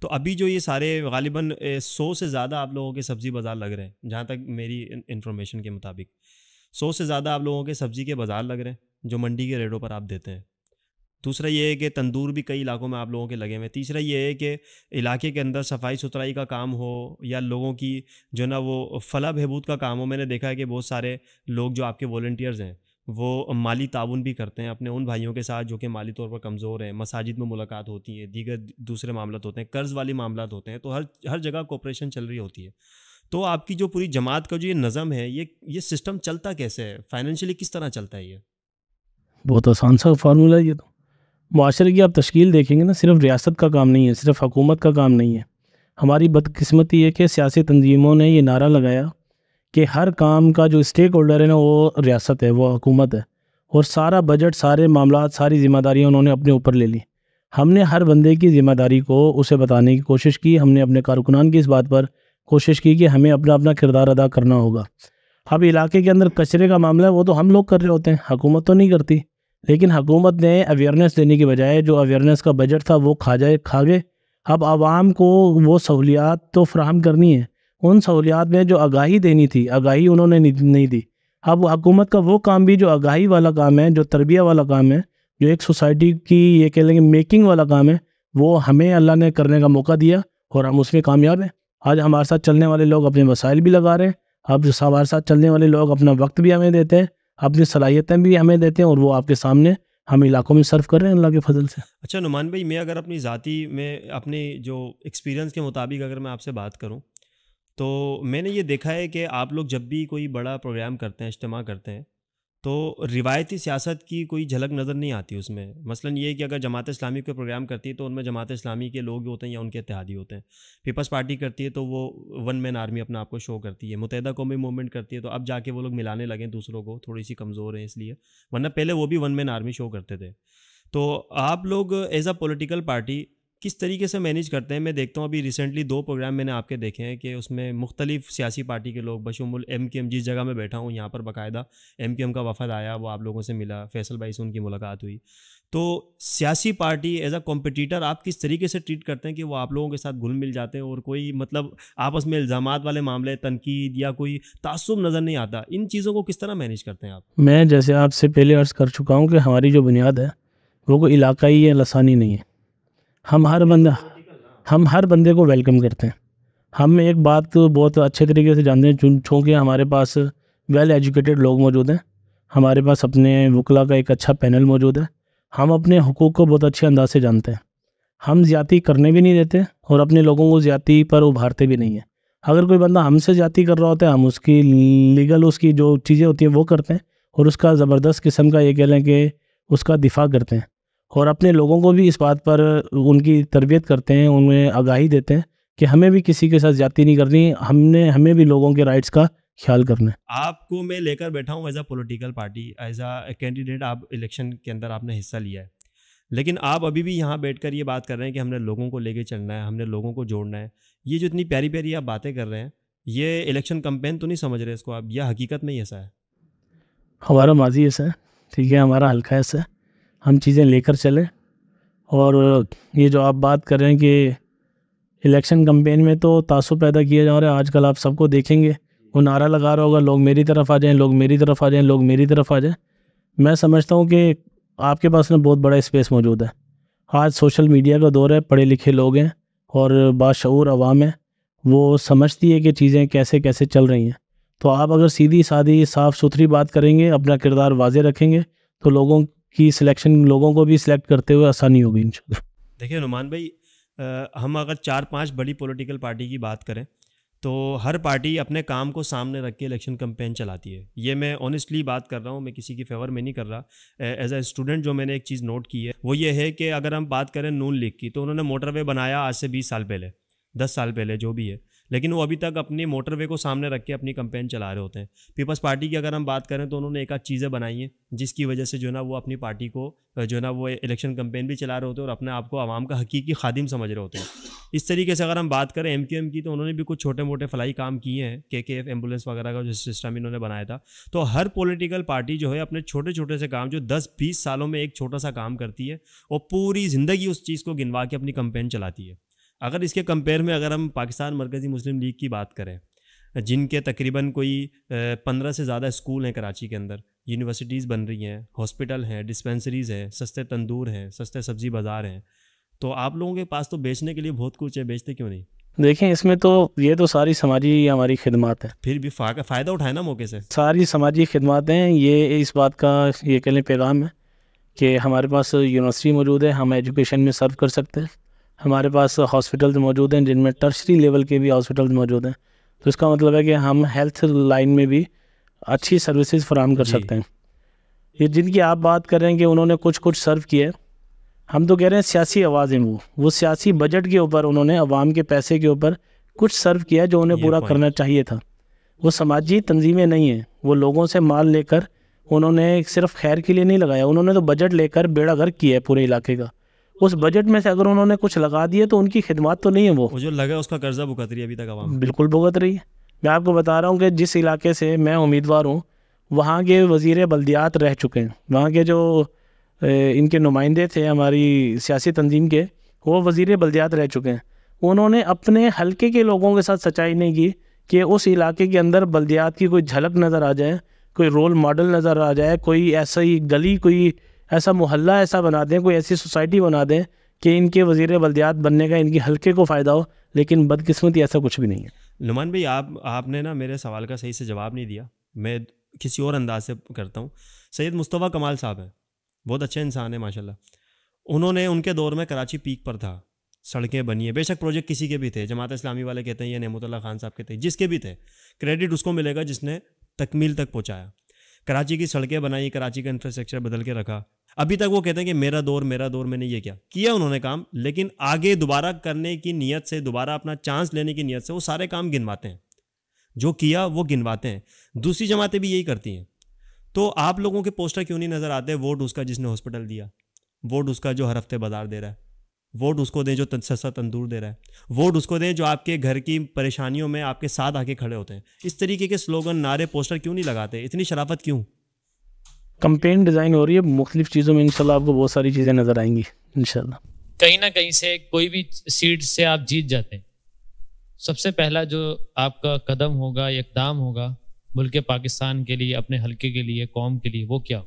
تو ابھی جو یہ سارے غالباً 100 سے زیادہ آپ لوگوں کے سبزی بازار لگ رہے ہیں، جہاں تک میری انفارمیشن کے مطابق 100 سے زیادہ آپ لوگوں کے سبزی کے بازار لگ رہے ہیں جو منڈی کے ریٹوں پر آپ دیتے ہیں۔ دوسرا یہ ہے کہ تندور بھی کئی علاقوں میں آپ لوگوں کے لگے ہوئے ہیں۔ تیسرا یہ ہے کہ علاقے کے اندر صفائی ستھرائی کا کام ہو یا لوگوں کی جو ہے نا وہ فلاح بہبود کا کام ہو۔ میں نے دیکھا ہے کہ بہت سارے لوگ جو آپ کے والنٹیئرز ہیں وہ مالی تعاون بھی کرتے ہیں اپنے ان بھائیوں کے ساتھ جو کہ مالی طور پر کمزور ہیں، مساجد میں ملاقات ہوتی ہیں، دیگر دوسرے معاملات ہوتے ہیں، قرض والی معاملات ہوتے ہیں، تو ہر جگہ کوپریشن چل رہی ہوتی ہے. تو آپ کی جو پوری جماعت کا جو یہ نظم ہے، یہ سسٹم چلتا کیسے ہے؟ فائنینشلی کس طرح چلتا ہے یہ؟ بہت آسان سا فارمولہ ہے یہ تو. معاشرے کی آپ تشکیل دیکھیں گے نا، صرف ریاست کا کام نہیں ہے، صرف حکومت کا کام نہیں ہے. ہماری بدقسمتی ہے کہ سیاسی تنظیموں نے یہ نعرہ لگایا کہ ہر کام کا جو اسٹیک ہولڈر ہے نا وہ ریاست ہے، وہ حکومت ہے، اور سارا بجٹ، سارے معاملات، ساری ذمہ داریاں انہوں نے اپنے اوپر لے لی. ہم نے ہر بندے کی ذمہ داری کو اسے بتانے کی کوشش کی. ہم نے اپنے کارکنان کی اس بات پر کوشش کی کہ ہمیں اپنا اپنا کردار ادا کرنا ہوگا. اب علاقے کے اندر کچرے کا معاملہ ہے، وہ تو ہم لوگ کر رہے ہوتے ہیں، حکومت تو نہیں کرتی. لیکن حکومت نے اویئرنیس دینے کی بجائے جو اویئرنیس کا بجٹ تھا وہ کھا گئے. اب عوام کو وہ سہولیات تو فراہم کرنی ہے، ان سہولیات میں جو آگاہی دینی تھی، آگاہی انہوں نے نہیں دی. اب حکومت کا وہ کام بھی جو آگاہی والا کام ہے، جو تربیہ والا کام ہے، جو ایک سوسائٹی کی یہ کہہ لیں گے میکنگ والا کام ہے، وہ ہمیں اللہ نے کرنے کا موقع دیا اور ہم اس میں کامیاب ہیں. آج ہمارے ساتھ چلنے والے لوگ اپنے وسائل بھی لگا رہے ہیں. اب جو ہمارے ساتھ چلنے والے لوگ اپنا وقت بھی ہمیں دیتے ہیں، اپنی صلاحیتیں بھی ہمیں دیتے ہیں، اور وہ آپ کے سامنے ہم علاقوں میں صرف کر رہے ہیں اللہ کے فضل سے. اچھا نعمان بھائی، میں اگر اپنی ذاتی میں اپنی جو ایکسپیرینس کے مطابق اگر میں آپ سے بات کروں تو میں نے یہ دیکھا ہے کہ آپ لوگ جب بھی کوئی بڑا پروگرام کرتے ہیں، اجتماع کرتے ہیں، تو روایتی سیاست کی کوئی جھلک نظر نہیں آتی اس میں. مثلا یہ کہ اگر جماعت اسلامی کا پروگرام کرتی ہے تو ان میں جماعت اسلامی کے لوگ ہوتے ہیں یا ان کے اتحادی ہوتے ہیں. پیپلز پارٹی کرتی ہے تو وہ ون مین آرمی اپنا آپ کو شو کرتی ہے. متحدہ قومی موومنٹ کرتی ہے تو اب جا کے وہ لوگ ملانے لگیں دوسروں کو، تھوڑی سی کمزور ہیں اس لیے، ورنہ پہلے وہ بھی ون مین آرمی شو کرتے تھے. تو آپ لوگ ایز اے پولیٹیکل پارٹی کس طریقے سے مینیج کرتے ہیں؟ میں دیکھتا ہوں ابھی ریسنٹلی 2 پروگرام میں نے آپ کے دیکھے ہیں کہ اس میں مختلف سیاسی پارٹی کے لوگ بشمول ایم کیو ایم، جس جگہ میں بیٹھا ہوں یہاں پر باقاعدہ ایم کیو ایم کا وفد آیا، وہ آپ لوگوں سے ملا، فیصل بھائی سے ان کی ملاقات ہوئی. تو سیاسی پارٹی ایز اے کمپٹیٹر آپ کس طریقے سے ٹریٹ کرتے ہیں کہ وہ آپ لوگوں کے ساتھ گھل مل جاتے ہیں اور کوئی مطلب آپس میں الزامات والے معاملے، تنقید یا کوئی تعصب نظر نہیں آتا؟ ان چیزوں کو کس طرح مینیج کرتے ہیں آپ؟ میں جیسے آپ سے پہلے عرض کر چکا ہوں کہ ہماری جو بنیاد ہے وہ کوئی علاقائی یا لسانی نہیں ہے. ہم ہر بندے کو ویلکم کرتے ہیں. ہم ایک بات بہت اچھے طریقے سے جانتے ہیں، چونکہ ہمارے پاس ویل ایجوکیٹڈ لوگ موجود ہیں، ہمارے پاس اپنے وکلا کا ایک اچھا پینل موجود ہے. ہم اپنے حقوق کو بہت اچھے انداز سے جانتے ہیں. ہم زیادتی کرنے بھی نہیں دیتے اور اپنے لوگوں کو زیادتی پر ابھارتے بھی نہیں ہیں. اگر کوئی بندہ ہم سے زیادتی کر رہا ہوتا ہے، ہم اس کی لیگل اس کی جو چیزیں ہوتی ہیں وہ کرتے ہیں، اور اس کا زبردست قسم کا یہ کہہ لیں کہ اس کا دفاع کرتے ہیں، اور اپنے لوگوں کو بھی اس بات پر ان کی تربیت کرتے ہیں، انہیں آگاہی دیتے ہیں کہ ہمیں بھی کسی کے ساتھ زیادتی نہیں کرنی، ہمیں بھی لوگوں کے رائٹس کا خیال کرنا ہے. آپ کو میں لے کر بیٹھا ہوں as a political party, as a candidate, آپ الیکشن کے اندر آپ نے حصہ لیا ہے، لیکن آپ ابھی بھی یہاں بیٹھ کر یہ بات کر رہے ہیں کہ ہم نے لوگوں کو لے کے چلنا ہے، ہم نے لوگوں کو جوڑنا ہے. یہ جو اتنی پیاری پیاری آپ باتیں کر رہے ہیں، یہ الیکشن کمپین تو نہیں سمجھ رہے اس کو آپ؟ یا حقیقت میں ہی ایسا ہے؟ ہمارا ماضی ایسا ہے، ٹھیک ہے، ہمارا حلقہ ایسا ہے، ہم چیزیں لے کر چلیں. اور یہ جو آپ بات کر رہے ہیں کہ الیکشن کمپین میں تو تعصب پیدا کیا جا رہا ہے، آج کل آپ سب کو دیکھیں گے وہ نعرہ لگا رہا ہوگا، لوگ میری طرف آ جائیں، لوگ میری طرف آ جائیں، لوگ میری طرف آ جائیں. میں سمجھتا ہوں کہ آپ کے پاس میں بہت بڑا اسپیس موجود ہے. آج سوشل میڈیا کا دور ہے، پڑھے لکھے لوگ ہیں اور باشعور عوام ہے، وہ سمجھتی ہے کہ چیزیں کیسے کیسے چل رہی ہیں. تو آپ اگر سیدھی سادھی صاف ستھری بات کریں گے، اپنا کردار واضح رکھیں گے، تو لوگوں کی سلیکشن، لوگوں کو بھی سلیکٹ کرتے ہوئے آسانی ہوگی انشاءاللہ. دیکھیں نعمان بھائی، ہم اگر 4-5 بڑی پولیٹیکل پارٹی کی بات کریں تو ہر پارٹی اپنے کام کو سامنے رکھ کے الیکشن کمپین چلاتی ہے. یہ میں آنیسٹلی بات کر رہا ہوں، میں کسی کی فیور میں نہیں کر رہا. ایز اے اسٹوڈنٹ جو میں نے ایک چیز نوٹ کی ہے وہ یہ ہے کہ اگر ہم بات کریں نون لیگ کی، تو انہوں نے موٹر وے بنایا آج سے 20 سال پہلے، 10 سال پہلے جو بھی ہے، لیکن وہ ابھی تک اپنی موٹر وے کو سامنے رکھ کے اپنی کمپین چلا رہے ہوتے ہیں. پیپلز پارٹی کی اگر ہم بات کریں تو انہوں نے ایک آدھ چیزیں بنائی ہیں جس کی وجہ سے جو ہے نا وہ اپنی پارٹی کو جو ہے نا وہ الیکشن کمپین بھی چلا رہے ہوتے ہیں اور اپنے آپ کو عوام کا حقیقی خادم سمجھ رہے ہوتے ہیں. اس طریقے سے اگر ہم بات کریں ایم کیو ایم کی، تو انہوں نے بھی کچھ چھوٹے موٹے فلاحی کام کیے ہیں، کے ایف ایمبولینس وغیرہ کا جو سسٹم انہوں نے بنایا تھا. تو ہر پولیٹیکل پارٹی جو ہے اپنے چھوٹے چھوٹے سے کام جو 10-20 سالوں میں ایک چھوٹا سا کام کرتی ہے، اور پوری زندگی اس چیز کو گنوا کے اپنی کمپین چلاتی ہے. اگر اس کے کمپیئر میں اگر ہم پاکستان مرکزی مسلم لیگ کی بات کریں، جن کے تقریباً کوئی 15 سے زیادہ اسکول ہیں کراچی کے اندر، یونیورسٹیز بن رہی ہیں، ہاسپٹل ہیں، ڈسپینسریز ہیں، سستے تندور ہیں، سستے سبزی بازار ہیں، تو آپ لوگوں کے پاس تو بیچنے کے لیے بہت کچھ ہے، بیچتے کیوں نہیں؟ دیکھیں اس میں تو یہ تو ساری سماجی ہماری خدمات ہیں، پھر بھی فائدہ اٹھائے نا موقع سے. ساری سماجی خدمات ہیں. یہ اس بات کا یہ کہہ لیں پیغام ہے کہ ہمارے پاس یونیورسٹی موجود ہے، ہم ایجوکیشن میں سرو کر سکتے ہیں. ہمارے پاس ہاسپٹلز موجود ہیں جن میں ٹرشری لیول کے بھی ہاسپٹلز موجود ہیں. تو اس کا مطلب ہے کہ ہم ہیلتھ لائن میں بھی اچھی سروسز فراہم کر سکتے ہیں. یہ جن کی آپ بات کر رہے ہیں کہ انہوں نے کچھ سرو کیا ہے، ہم تو کہہ رہے ہیں سیاسی آواز ہیں. وہ سیاسی بجٹ کے اوپر انہوں نے عوام کے پیسے کے اوپر کچھ سرو کیا جو انہیں پورا کرنا چاہیے تھا. وہ سماجی تنظیمیں نہیں ہیں، وہ لوگوں سے مال لے کر انہوں نے صرف خیر کے لیے نہیں لگایا، انہوں نے تو بجٹ لے کر بیڑا غرق کیا ہے پورے علاقے کا. اس بجٹ میں سے اگر انہوں نے کچھ لگا دیے تو ان کی خدمات تو نہیں ہے. وہ جو لگا اس کا قرضہ بھگت رہی ہے ابھی تک عوام. بالکل بھگت رہی ہے. میں آپ کو بتا رہا ہوں کہ جس علاقے سے میں امیدوار ہوں وہاں کے وزیر بلدیات رہ چکے ہیں، وہاں کے جو ان کے نمائندے تھے ہماری سیاسی تنظیم کے، وہ وزیر بلدیات رہ چکے ہیں. انہوں نے اپنے حلقے کے لوگوں کے ساتھ سچائی نہیں کی کہ اس علاقے کے اندر بلدیات کی کوئی جھلک نظر آ جائے، کوئی رول ماڈل نظر آ جائے، کوئی ایسا ہی گلی، کوئی ایسا محلہ ایسا بنا دیں، کوئی ایسی سوسائٹی بنا دیں کہ ان کے وزیر بلدیات بننے کا ان کی حلقے کو فائدہ ہو. لیکن بدقسمتی ایسا کچھ بھی نہیں ہے. نعمان بھائی آپ نے نا میرے سوال کا صحیح سے جواب نہیں دیا. میں کسی اور انداز سے کرتا ہوں. سید مصطفیٰ کمال صاحب ہیں، بہت اچھے انسان ہیں ماشاءاللہ. انہوں نے ان کے دور میں کراچی پیک پر تھا، سڑکیں بنی ہیں. بے شک پروجیکٹ کسی کے بھی تھے، جماعت اسلامی والے کہتے ہیں یا نعمت اللہ خان صاحب کہتے ہیں، جس کے بھی تھے کریڈٹ اس کو ملے گا جس نے تکمیل تک پہنچایا. کراچی کی سڑکیں بنائی، کراچی کا انفراسٹرکچر بدل کے رکھا. ابھی تک وہ کہتے ہیں کہ میرا دور، میں نے یہ کیا انہوں نے کام، لیکن آگے دوبارہ کرنے کی نیت سے، دوبارہ اپنا چانس لینے کی نیت سے وہ سارے کام گنواتے ہیں. جو کیا وہ گنواتے ہیں. دوسری جماعتیں بھی یہی کرتی ہیں. تو آپ لوگوں کے پوسٹر کیوں نہیں نظر آتے؟ ووٹ اس کا جس نے ہاسپٹل دیا، ووٹ اس کا جو ہر ہفتے بازار دے رہا ہے، ووٹ اس کو دیں جو سستا تندور دے رہا ہے، ووٹ اس کو دیں جو آپ کے گھر کی پریشانیوں میں آپ کے ساتھ آ کے کھڑے ہوتے ہیں. اس طریقے کے سلوگن، نعرے، پوسٹر کیوں نہیں لگاتے؟ اتنی شرافت کیوں؟ کمپین ڈیزائن ہو رہی ہے مختلف چیزوں میں، انشاءاللہ آپ کو بہت ساری چیزیں نظر آئیں گی انشاءاللہ. کہیں نہ کہیں سے کوئی بھی سیٹ سے آپ جیت جاتے ہیں، سب سے پہلا جو آپ کا قدم ہوگا، اقدام ہوگا ملک پاکستان کے لیے، اپنے حلقے کے لیے، قوم کے لیے، وہ کیا؟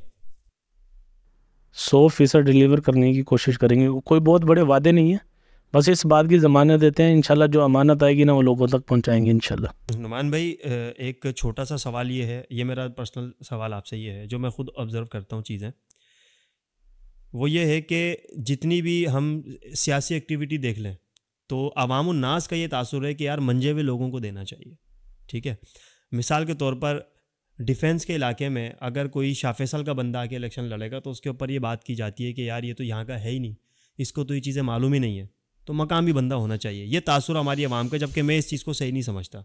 100% ڈیلیور کرنے کی کوشش کریں گے. کوئی بہت بڑے وعدے نہیں ہیں، بس اس بات کی ضمانت دیتے ہیں انشاءاللہ جو امانت آئے گی نا وہ لوگوں تک پہنچائیں گے انشاءاللہ. نعمان بھائی ایک چھوٹا سا سوال یہ ہے، یہ میرا پرسنل سوال آپ سے یہ ہے، جو میں خود آبزرو کرتا ہوں چیزیں، وہ یہ ہے کہ جتنی بھی ہم سیاسی ایکٹیویٹی دیکھ لیں تو عوام الناس کا یہ تاثر ہے کہ یار منجے ہوئے لوگوں کو دینا چاہیے. ٹھیک ہے، مثال کے طور پر ڈیفنس کے علاقے میں اگر کوئی شاہ فیصل کا بندہ آ کے الیکشن لڑے گا تو اس کے اوپر یہ بات کی جاتی ہے کہ یار یہ تو یہاں کا ہے ہی نہیں، اس کو تو یہ چیزیں معلوم ہی نہیں ہے، تو مقام بھی بندہ ہونا چاہیے. یہ تاثر ہماری عوام کا، جبکہ میں اس چیز کو صحیح نہیں سمجھتا.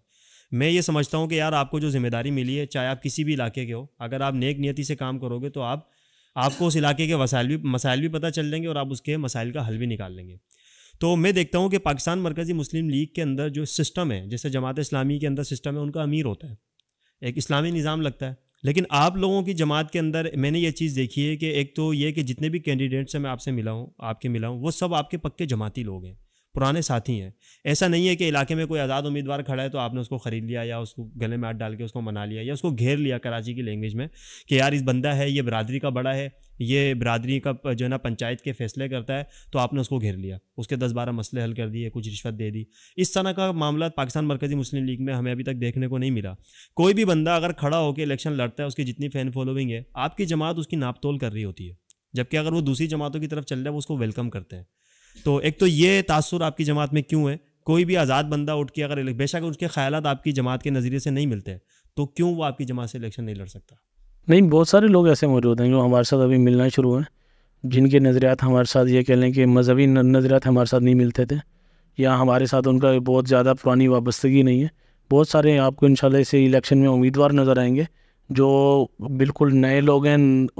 میں یہ سمجھتا ہوں کہ یار آپ کو جو ذمہ داری ملی ہے، چاہے آپ کسی بھی علاقے کے ہو، اگر آپ نیک نیتی سے کام کرو گے تو آپ کو اس علاقے کے مسائل بھی پتہ چل جائیں گے اور آپ اس کے مسائل کا حل بھی نکال لیں گے. تو میں دیکھتا ہوں کہ پاکستان مرکزی مسلم لیگ کے اندر جو سسٹم ہے، جیسے جماعت اسلامی کے اندر سسٹم ہے، ان کا امیر ہوتا ہے، ایک اسلامی نظام لگتا ہے. لیکن آپ لوگوں کی جماعت کے اندر میں نے یہ چیز دیکھی ہے کہ ایک تو یہ کہ جتنے بھی کینڈیڈیٹ سے میں آپ سے ملا ہوں، آپ کے ملا ہوں، وہ سب آپ کے پکے جماعتی لوگ ہیں، پرانے ساتھی ہیں. ایسا نہیں ہے کہ علاقے میں کوئی آزاد امیدوار کھڑا ہے تو آپ نے اس کو خرید لیا یا اس کو گلے میں ہاتھ ڈال کے اس کو منا لیا یا اس کو گھیر لیا کراچی کی لینگویج میں کہ یار اس بندہ ہے، یہ برادری کا بڑا ہے، یہ برادری کا جو ہے نا پنچایت کے فیصلے کرتا ہے، تو آپ نے اس کو گھیر لیا، اس کے 10-12 مسئلے حل کر دیے، کچھ رشوت دے دی. اس طرح کا معاملات پاکستان مرکزی مسلم لیگ میں ہمیں ابھی تک دیکھنے کو نہیں ملا. کوئی بھی بندہ اگر کھڑا ہو کے الیکشن لڑتا ہے، اس کی جتنی فین فالوئنگ ہے، آپ کی جماعت اس کی ناپ تول کر رہی ہوتی ہے، جبکہ اگر وہ دوسری جماعتوں کی طرف چل رہا ہے وہ اس کو ویلکم کرتے ہیں. تو ایک تو یہ تاثر آپ کی جماعت میں کیوں ہے؟ کوئی بھی آزاد بندہ اٹھ کے اگر بے شک اس کے خیالات آپ کی جماعت کے نظریے سے نہیں ملتے تو کیوں وہ آپ کی جماعت سے الیکشن نہیں لڑ سکتا؟ نہیں، بہت سارے لوگ ایسے موجود ہیں جو ہمارے ساتھ ابھی ملنا شروع ہیں، جن کے نظریات ہمارے ساتھ یہ کہہ لیں کہ مذہبی نظریات ہمارے ساتھ نہیں ملتے تھے، یا ہمارے ساتھ ان کا بہت زیادہ پرانی وابستگی نہیں ہے. بہت سارے آپ کو انشاءاللہ اس الیکشن میں امیدوار نظر آئیں گے جو بالکل نئے لوگ ہیں،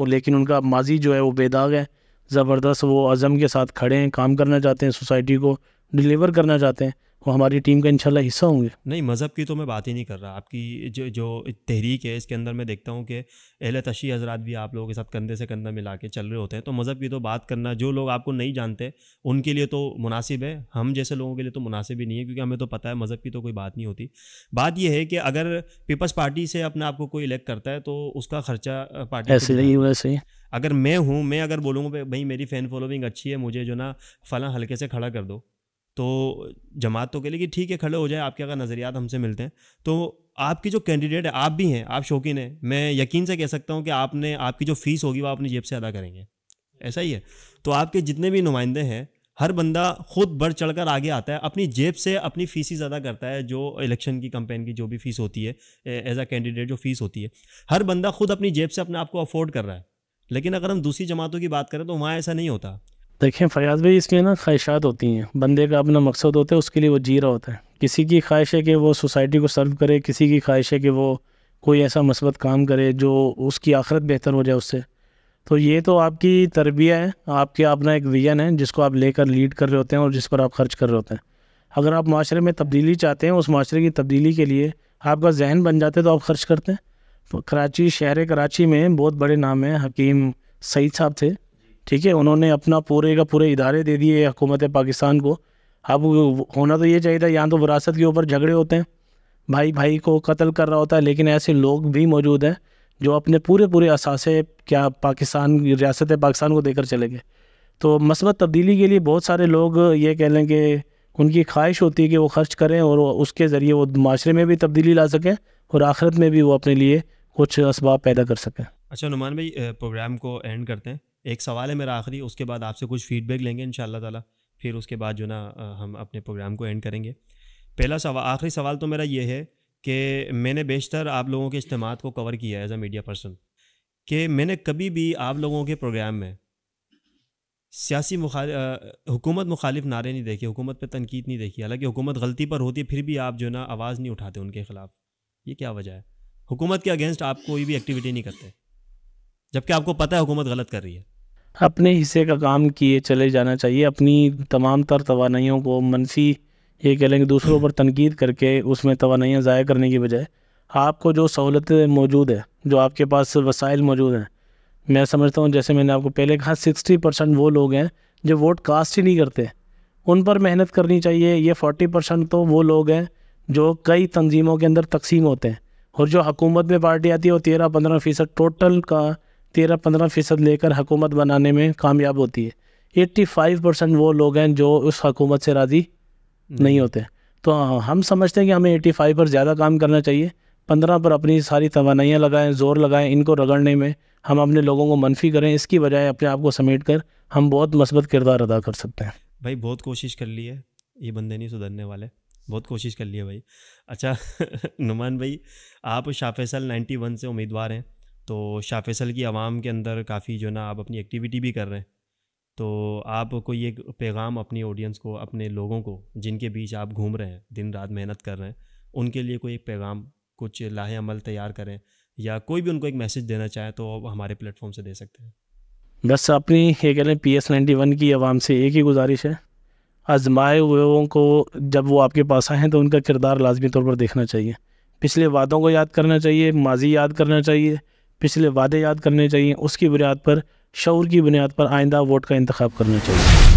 لیکن ان کا ماضی جو ہے وہ بے داغ ہے، زبردست، وہ عزم کے ساتھ کھڑے ہیں، کام کرنا چاہتے ہیں، سوسائٹی کو ڈیلیور کرنا چاہتے ہیں، وہ ہماری ٹیم کا انشاءاللہ حصہ ہوں گے. نہیں، مذہب کی تو میں بات ہی نہیں کر رہا. آپ کی جو تحریک ہے اس کے اندر میں دیکھتا ہوں کہ اہل تشیع حضرات بھی آپ لوگوں کے ساتھ کندھے سے کندھا ملا کے چل رہے ہوتے ہیں. تو مذہب کی تو بات کرنا، جو لوگ آپ کو نہیں جانتے ان کے لیے تو مناسب ہے، ہم جیسے لوگوں کے لیے تو مناسب ہی نہیں ہے، کیونکہ ہمیں تو پتہ ہے مذہب کی تو کوئی بات نہیں ہوتی. بات یہ ہے کہ اگر پیپلز پارٹی سے اپنے آپ کو کوئی الیکٹ کرتا ہے تو اس کا خرچہ پارٹی ایسے نہیں ویسے ہی. اگر میں اگر بولوں گا بھائی میری فین فالوئنگ اچھی ہے، مجھے جو نا فلاں حلقے سے کھڑا کر دو، تو جماعت تو کہہ لے کہ ٹھیک ہے کھڑے ہو جائے، آپ کے اگر نظریات ہم سے ملتے ہیں، تو آپ کی جو کینڈیڈیٹ ہے، آپ بھی ہیں، آپ شوقین ہیں، میں یقین سے کہہ سکتا ہوں کہ آپ کی جو فیس ہوگی وہ اپنی جیب سے ادا کریں گے، ایسا ہی ہے. تو آپ کے جتنے بھی نمائندے ہیں، ہر بندہ خود بڑھ چڑھ کر آگے آتا ہے، اپنی جیب سے اپنی فیسز ادا کرتا ہے، جو الیکشن کی کمپین کی جو بھی فیس ہوتی ہے، ایز اے کینڈیڈیٹ جو فیس ہوتی ہے، ہر بندہ خود اپنی جیب سے اپنے آپ کو افورڈ کر رہا ہے. لیکن اگر ہم دوسری جماعتوں کی بات کریں تو وہاں ایسا نہیں ہوتا. دیکھیں فیاض بھائی، اس میں نا خواہشات ہوتی ہیں، بندے کا اپنا مقصد ہوتا ہے، اس کے لیے وہ جی رہا ہوتا ہے. کسی کی خواہش ہے کہ وہ سوسائٹی کو سرو کرے، کسی کی خواہش ہے کہ وہ کوئی ایسا مثبت کام کرے جو اس کی آخرت بہتر ہو جائے اس سے. تو یہ تو آپ کی تربیہ ہے، آپ کے اپنا ایک ویژن ہے جس کو آپ لے کر لیڈ کر رہے ہوتے ہیں اور جس پر آپ خرچ کر رہے ہوتے ہیں. اگر آپ معاشرے میں تبدیلی چاہتے ہیں، اس معاشرے کی تبدیلی کے لیے آپ کا ذہن بن جاتے تو آپ خرچ کرتے ہیں. کراچی، شہر کراچی میں بہت بڑے نام ہیں، حکیم سعید صاحب تھے، ٹھیک ہے، انہوں نے اپنا پورے کا پورے ادارے دے دیے حکومت پاکستان کو. اب ہونا تو یہ چاہیے تھا، یہاں تو وراثت کے اوپر جھگڑے ہوتے ہیں، بھائی بھائی کو قتل کر رہا ہوتا ہے، لیکن ایسے لوگ بھی موجود ہیں جو اپنے پورے اثاثے کیا پاکستان، ریاست پاکستان کو دے کر چلے گئے. تو مثبت تبدیلی کے لیے بہت سارے لوگ یہ کہہ لیں کہ ان کی خواہش ہوتی ہے کہ وہ خرچ کریں اور اس کے ذریعے وہ معاشرے میں بھی تبدیلی لا سکیں اور آخرت میں بھی وہ اپنے لیے کچھ اسباب پیدا کر سکیں. اچھا نعمان بھائی، پروگرام کو اینڈ کرتے ہیں. ایک سوال ہے میرا آخری، اس کے بعد آپ سے کچھ فیڈ بیک لیں گے انشاءاللہ تعالیٰ، پھر اس کے بعد جو نا ہم اپنے پروگرام کو اینڈ کریں گے. پہلا سوال، آخری سوال تو میرا یہ ہے کہ میں نے بیشتر آپ لوگوں کے اجتماعات کو کور کیا ہے ایز اے میڈیا پرسن، کہ میں نے کبھی بھی آپ لوگوں کے پروگرام میں سیاسی حکومت مخالف نعرے نہیں دیکھے، حکومت پہ تنقید نہیں دیکھی. حالانکہ حکومت غلطی پر ہوتی ہے پھر بھی آپ جو نا آواز نہیں اٹھاتے ان کے خلاف. یہ کیا وجہ ہے؟ حکومت کے اگینسٹ آپ کوئی بھی ایکٹیویٹی نہیں کرتے جبکہ آپ کو پتہ ہے حکومت غلط کر رہی ہے. اپنے حصے کا کام کیے چلے جانا چاہیے، اپنی تمام تر توانائیوں کو منفی یہ کہہ لیں کہ دوسروں پر تنقید کر کے اس میں توانائیاں ضائع کرنے کی بجائے آپ کو جو سہولتیں موجود ہے، جو آپ کے پاس وسائل موجود ہیں، میں سمجھتا ہوں جیسے میں نے آپ کو پہلے کہا 60% وہ لوگ ہیں جو ووٹ کاسٹ ہی نہیں کرتے، ان پر محنت کرنی چاہیے. یہ 40% تو وہ لوگ ہیں جو کئی تنظیموں کے اندر تقسیم ہوتے ہیں، اور جو حکومت میں پارٹی آتی ہے وہ 13-15% ٹوٹل کا 13-15% لے کر حکومت بنانے میں کامیاب ہوتی ہے. 85% وہ لوگ ہیں جو اس حکومت سے راضی نہیں ہوتے. تو ہم سمجھتے ہیں کہ ہمیں 85 پر زیادہ کام کرنا چاہیے، 15 پر اپنی ساری توانائیاں لگائیں، زور لگائیں، ان کو رگڑنے میں ہم اپنے لوگوں کو منفی کریں، اس کی بجائے اپنے آپ کو سمیٹ کر ہم بہت مثبت کردار ادا کر سکتے ہیں. بھائی بہت کوشش کر لی ہے، یہ بندے نہیں سدھرنے والے، بہت کوشش کر لی ہے بھائی. اچھا نعمان بھائی، آپ شاہ فیصل 91 سے امیدوار ہیں، تو شاہ فیصل کی عوام کے اندر کافی جو نا آپ اپنی ایکٹیویٹی بھی کر رہے ہیں، تو آپ کوئی ایک پیغام اپنی آڈینس کو، اپنے لوگوں کو جن کے بیچ آپ گھوم رہے ہیں، دن رات محنت کر رہے ہیں، ان کے لیے کوئی ایک پیغام، کچھ لاہ عمل تیار کریں، یا کوئی بھی ان کو ایک میسج دینا چاہے تو ہمارے پلیٹ فارم سے دے سکتے ہیں. بس اپنی یہ کہہ لیں PS 91 کی عوام سے ایک ہی گزارش ہے، آزمائے ہوئےوں کو جب وہ آپ کے پاس آئیں تو ان کا کردار لازمی طور پر دیکھنا چاہیے. پچھلے وعدوں کو یاد کرنا چاہیے، ماضی یاد کرنا چاہیے، پچھلے وعدے یاد کرنے چاہیے، اس کی بنیاد پر، شعور کی بنیاد پر آئندہ ووٹ کا انتخاب کرنا چاہیے.